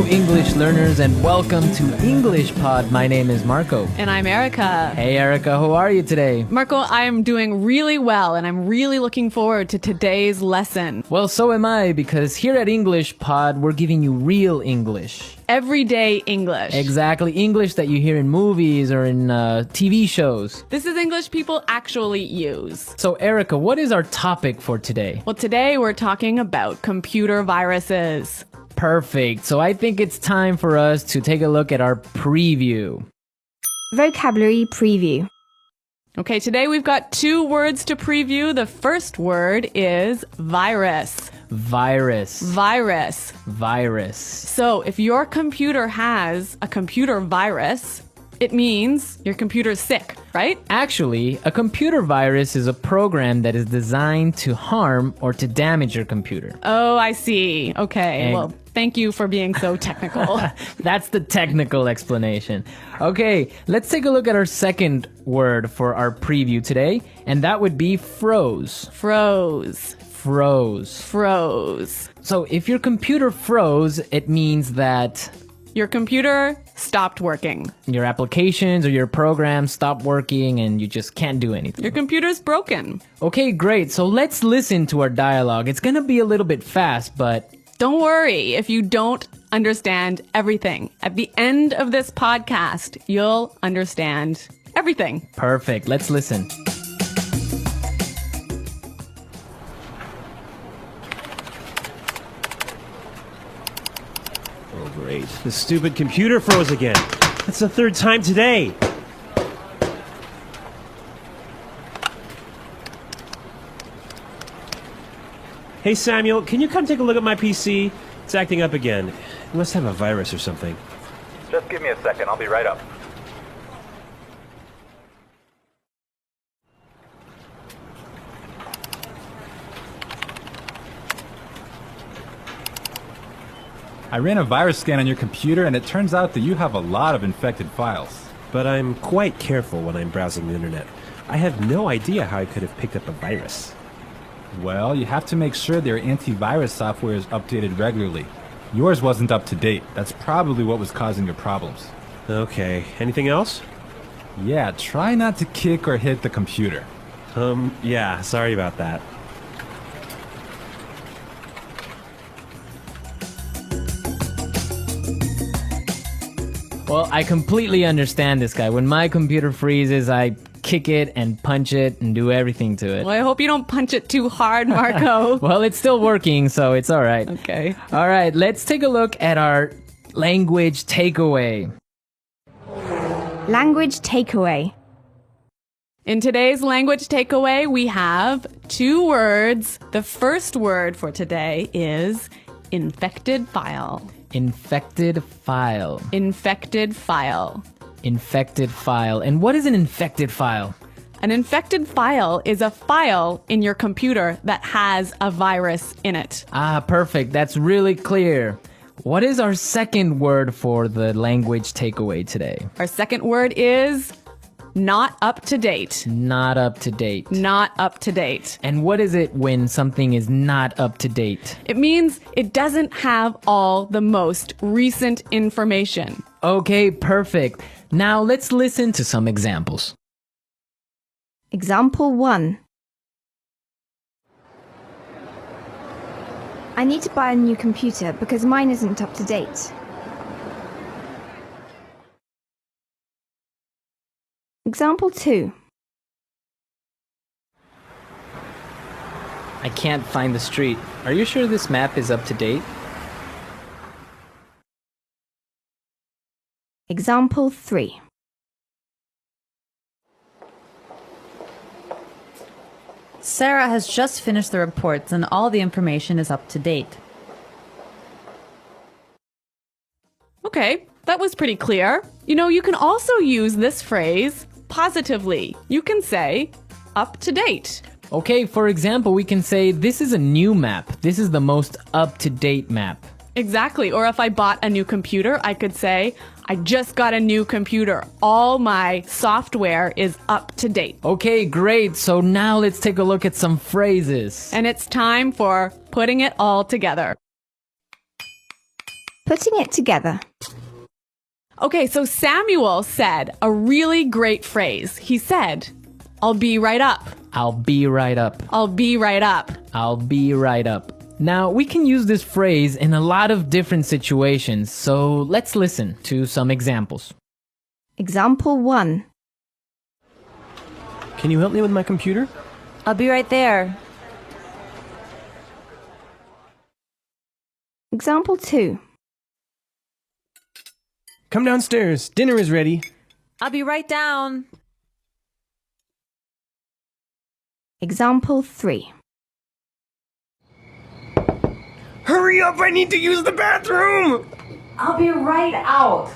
English learners, and welcome to EngishPod. My name is Marco. And I'm Erica. Hey, Erica, how are you today? Marco, I'm doing really well, and I'm really looking forward to today's lesson. Well, so am I, because here at EngishPod, we're giving you real English. Everyday English. Exactly, English that you hear in movies or in TV shows. This is English people actually use. So, Erica, what is our topic for today? Well, today we're talking about computer viruses. Perfect. So I think it's time for us to take a look at our preview. Vocabulary preview. Okay, today we've got 2 words to preview. The first word is virus. Virus. Virus. Virus. So if your computer has a computer virus, it means your computer's sick, right? Actually, a computer virus is a program that is designed to harm or to damage your computer. Oh, I see. Okay, well, thank you for being so technical. That's the technical explanation. Okay, let's take a look at our second word for our preview today, and that would be froze. Froze. Froze. Froze. So if your computer froze, it means that your computer stopped working. Your applications or your programs stop working and you just can't do anything. Your computer's broken. Okay, great. So let's listen to our dialogue. It's gonna be a little bit fast, but don't worry if you don't understand everything. At the end of this podcast, you'll understand everything. Perfect. Let's listen. Oh, great. The stupid computer froze again. That's the 3rd time today. Hey, Samuel, can you come take a look at my PC? It's acting up again. It must have a virus or something. Just give me a second. I'll be right up. I ran a virus scan on your computer, and it turns out that you have a lot of infected files. But I'm quite careful when I'm browsing the internet. I have no idea how I could have picked up a virus. Well, you have to make sure their antivirus software is updated regularly. Yours wasn't up to date. That's probably what was causing your problems. Okay. Anything else? Yeah, try not to kick or hit the computer. Yeah, sorry about that. Well, I completely understand this guy. When my computer freezes, I kick it and punch it and do everything to it. Well, I hope you don't punch it too hard, Marco. Well, it's still working, so it's all right. Okay. All right, let's take a look at our language takeaway. Language takeaway. In today's language takeaway, we have 2 words. The first word for today is infected file. Infected file. Infected file. Infected file. And what is an infected file? An infected file is a file in your computer that has a virus in it. Ah, perfect. That's really clear. What is our second word for the language takeaway today? Our second word is not up to date. Not up to date. Not up to date. And what is it when something is not up to date? It means it doesn't have all the most recent information. Okay, perfect. Now let's listen to some examples. Example 1. I need to buy a new computer because mine isn't up to date. Example 2. I can't find the street. Are you sure this map is up to date? Example 3. Sarah has just finished the reports and all the information is up to date. Okay, that was pretty clear. You know, you can also use this phrase positively. You can say, up to date. Okay, for example, we can say, this is a new map. This is the most up-to-date map. Exactly. Or if I bought a new computer, I could say, I just got a new computer. All my software is up to date. Okay, great. So now let's take a look at some phrases. And it's time for putting it all together. Putting it together. Okay, so Samuel said a really great phrase. He said, I'll be right up. I'll be right up. I'll be right up. I'll be right up. Now, we can use this phrase in a lot of different situations, so let's listen to some examples. Example 1. Can you help me with my computer? I'll be right there. Example 2. Come downstairs. Dinner is ready. I'll be right down. Example 3. Hurry up! I need to use the bathroom! I'll be right out.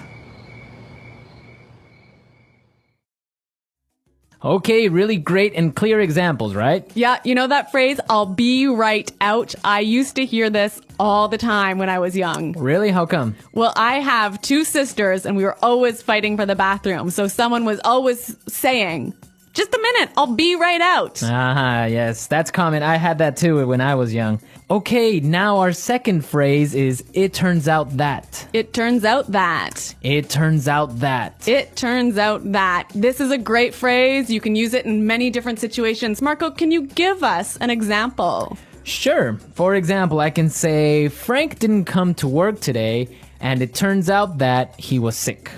Okay, really great and clear examples, right? Yeah, you know that phrase, I'll be right out? I used to hear this all the time when I was young. Really? How come? Well, I have 2 sisters and we were always fighting for the bathroom. So someone was always saying, just a minute, I'll be right out. Ah, yes, that's common. I had that too when I was young. Okay, now our second phrase is, it turns out that. It turns out that. It turns out that. It turns out that. This is a great phrase. You can use it in many different situations. Marco, can you give us an example? Sure. For example, I can say, Frank didn't come to work today, and it turns out that he was sick.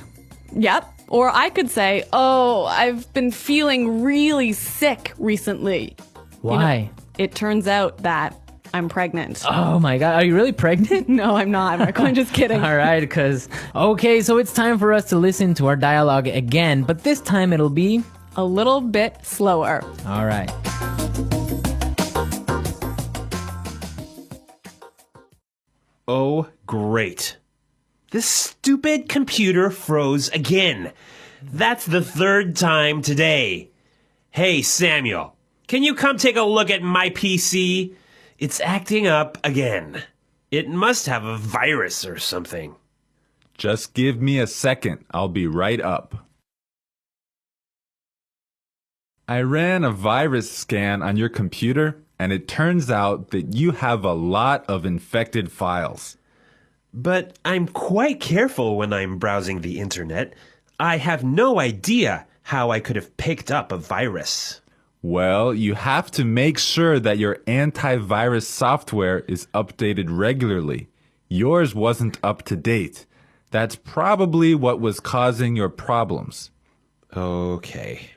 Yep. Or I could say, oh, I've been feeling really sick recently. Why? It turns out that I'm pregnant. Oh my god, are you really pregnant? No, I'm not, Marco. I'm just kidding. All right, okay, so it's time for us to listen to our dialogue again, but this time it'll be A little bit slower. all right. Oh, great. This stupid computer froze again. That's the 3rd time today. Hey, Samuel, can you come take a look at my PC? It's acting up again. It must have a virus or something. Just give me a second. I'll be right up. I ran a virus scan on your computer, and it turns out that you have a lot of infected files. But I'm quite careful when I'm browsing the internet. I have no idea how I could have picked up a virus. Well, you have to make sure that your antivirus software is updated regularly. Yours wasn't up to date. That's probably what was causing your problems. Okay.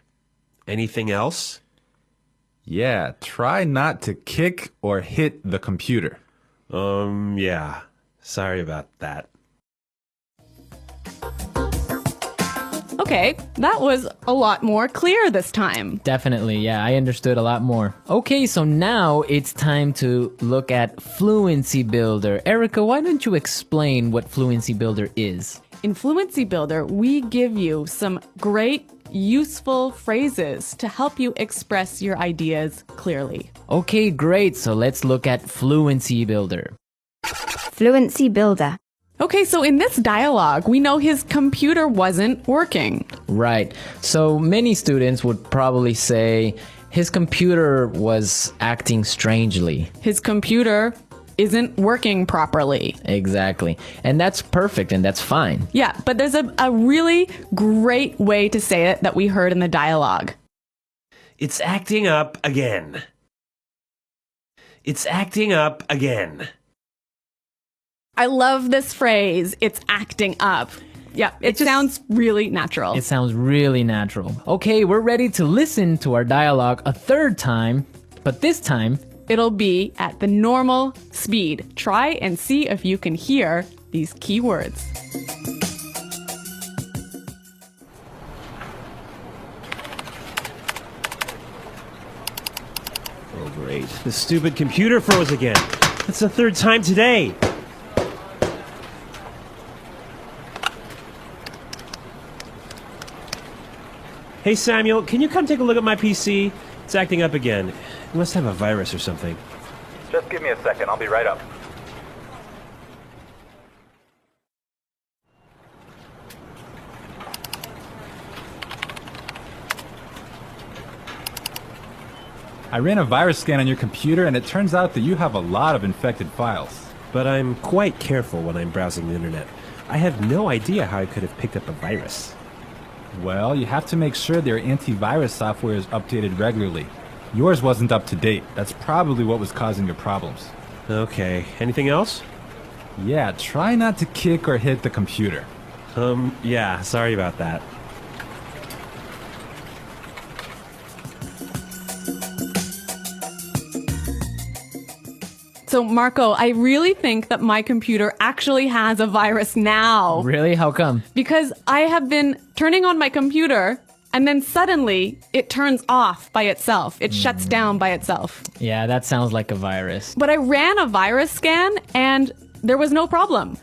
Anything else? Yeah, try not to kick or hit the computer. Yeah. Sorry about that. Okay, that was a lot more clear this time. Definitely, yeah, I understood a lot more. Okay, so now it's time to look at Fluency Builder. Erica, why don't you explain what Fluency Builder is? In Fluency Builder, we give you some great, useful phrases to help you express your ideas clearly. Okay, great, so let's look at Fluency Builder. Fluency Builder. Okay, so in this dialogue, we know his computer wasn't working. Right, so many students would probably say his computer was acting strangely. His computer isn't working properly. Exactly, and that's perfect and that's fine. Yeah, but there's a really great way to say it that we heard in the dialogue. It's acting up again. It's acting up again. I love this phrase, it's acting up. Yeah, it sounds really natural. It sounds really natural. Okay, we're ready to listen to our dialogue a 3rd time, but this time, it'll be at the normal speed. Try and see if you can hear these key words. Oh, great. The stupid computer froze again. That's the 3rd time today. Hey, Samuel, can you come take a look at my PC? It's acting up again. It must have a virus or something. Just give me a second. I'll be right up. I ran a virus scan on your computer, and it turns out that you have a lot of infected files. but I'm quite careful when I'm browsing the internet. I have no idea how I could have picked up a virus. Well, you have to make sure their antivirus software is updated regularly. Yours wasn't up to date. That's probably what was causing your problems. Okay, anything else? Yeah, try not to kick or hit the computer. Yeah, sorry about that. So, Marco, I really think that my computer actually has a virus now. Really? How come? Because I have been turning on my computer and then suddenly it turns off by itself. It shuts down by itself. Yeah, that sounds like a virus. But I ran a virus scan and there was no problem.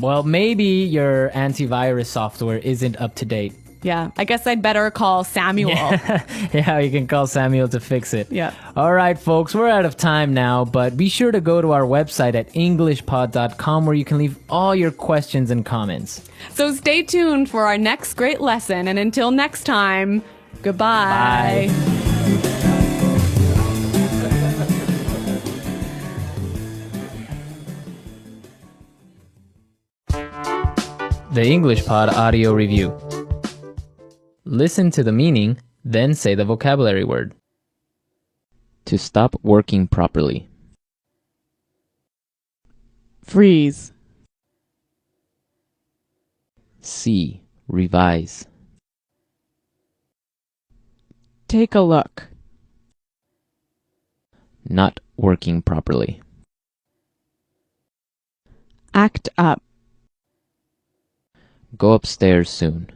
Well, maybe your antivirus software isn't up to date. Yeah, I guess I'd better call Samuel. Yeah, you can call Samuel to fix it. Yeah. All right, folks, we're out of time now, but be sure to go to our website at EngishPod.com where you can leave all your questions and comments. So stay tuned for our next great lesson. And until next time, goodbye. Bye. The EngishPod Audio Review. Listen to the meaning, then say the vocabulary word. To stop working properly. Freeze. C. Revise. Take a look. Not working properly. Act up. Go upstairs soon.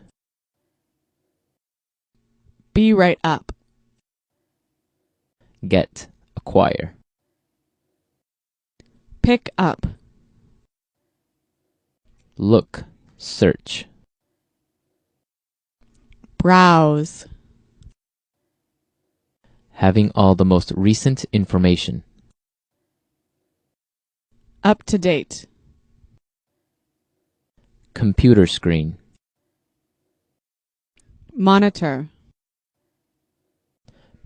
Be right up. Get. Acquire. Pick up. Look. Search. Browse. Having all the most recent information. Up to date. Computer screen. Monitor.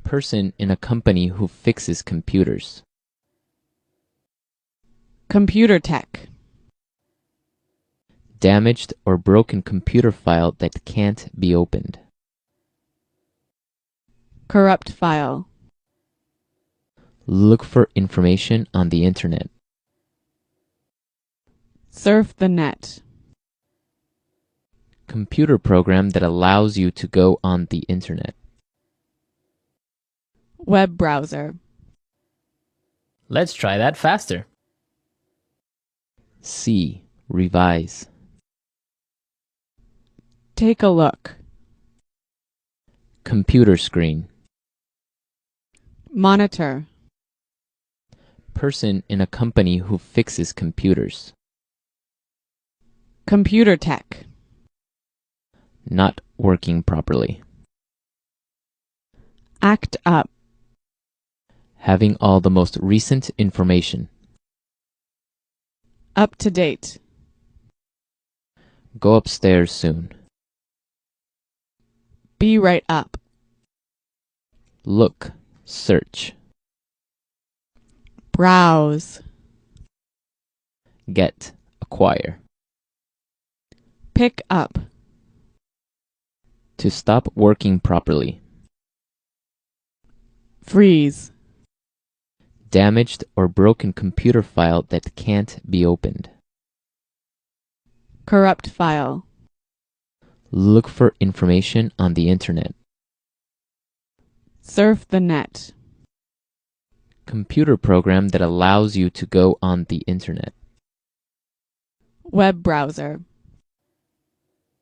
Person in a company who fixes computers. Computer tech. Damaged or broken computer file that can't be opened. Corrupt file. Look for information on the internet. Surf the net. Computer program that allows you to go on the internet. Web browser. Let's try that faster. C. Revise. Take a look. Computer screen. Monitor. Person in a company who fixes computers. Computer tech. Not working properly. Act up. Having all the most recent information. Up to date. Go upstairs soon. Be right up. Look. Search. Browse. Get. Acquire. Pick up. To stop working properly. Freeze. Damaged or broken computer file that can't be opened. Corrupt file. Look for information on the internet. Surf the net. Computer program that allows you to go on the internet. Web browser.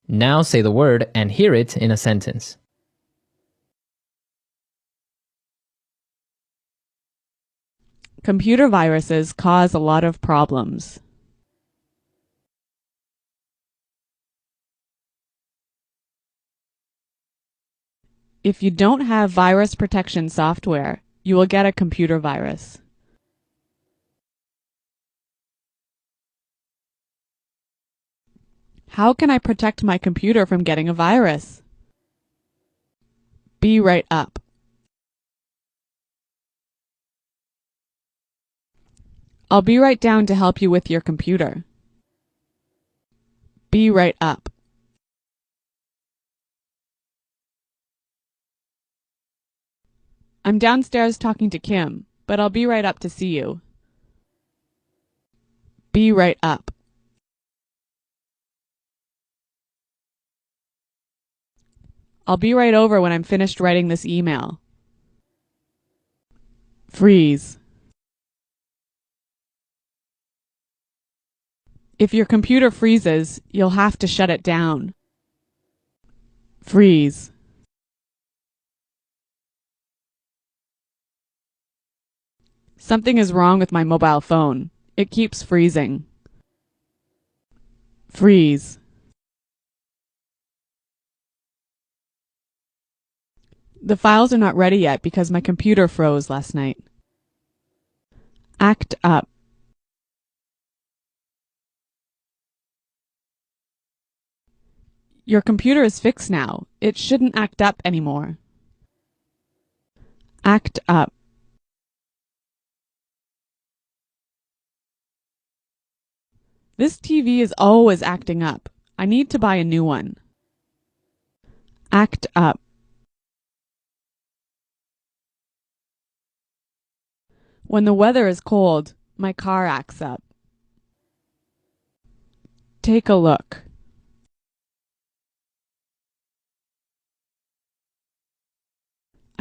Now say the word and hear it in a sentence. Computer viruses cause a lot of problems. If you don't have virus protection software, you will get a computer virus. How can I protect my computer from getting a virus? Be right up. I'll be right down to help you with your computer. Be right up. I'm downstairs talking to Kim, but I'll be right up to see you. Be right up. I'll be right over when I'm finished writing this email. Freeze. If your computer freezes, you'll have to shut it down. Freeze. Something is wrong with my mobile phone. It keeps freezing. Freeze. The files are not ready yet because my computer froze last night. Act up. Your computer is fixed now. It shouldn't act up anymore. Act up. This TV is always acting up. I need to buy a new one. Act up. When the weather is cold, my car acts up. Take a look.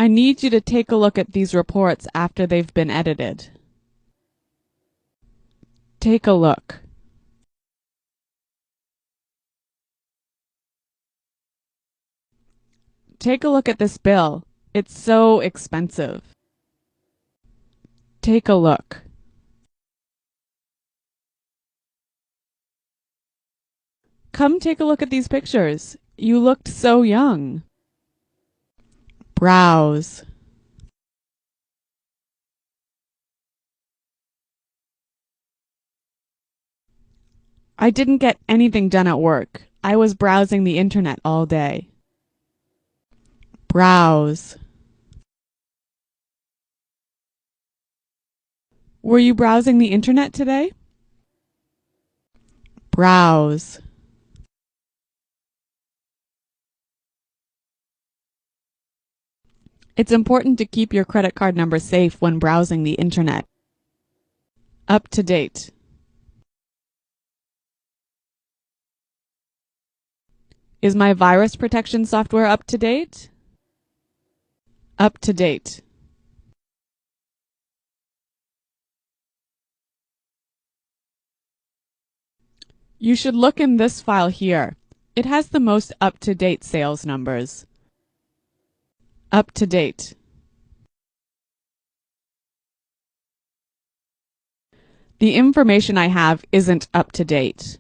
I need you to take a look at these reports after they've been edited. Take a look. Take a look at this bill. It's so expensive. Take a look. Come take a look at these pictures. You looked so young. Browse. I didn't get anything done at work. I was browsing the internet all day. Browse. Were you browsing the internet today? Browse. It's important to keep your credit card number safe when browsing the internet. Up to date. Is my virus protection software up to date? Up to date. You should look in this file here. It has the most up-to-date sales numbers. Up to date. The information I have isn't up to date.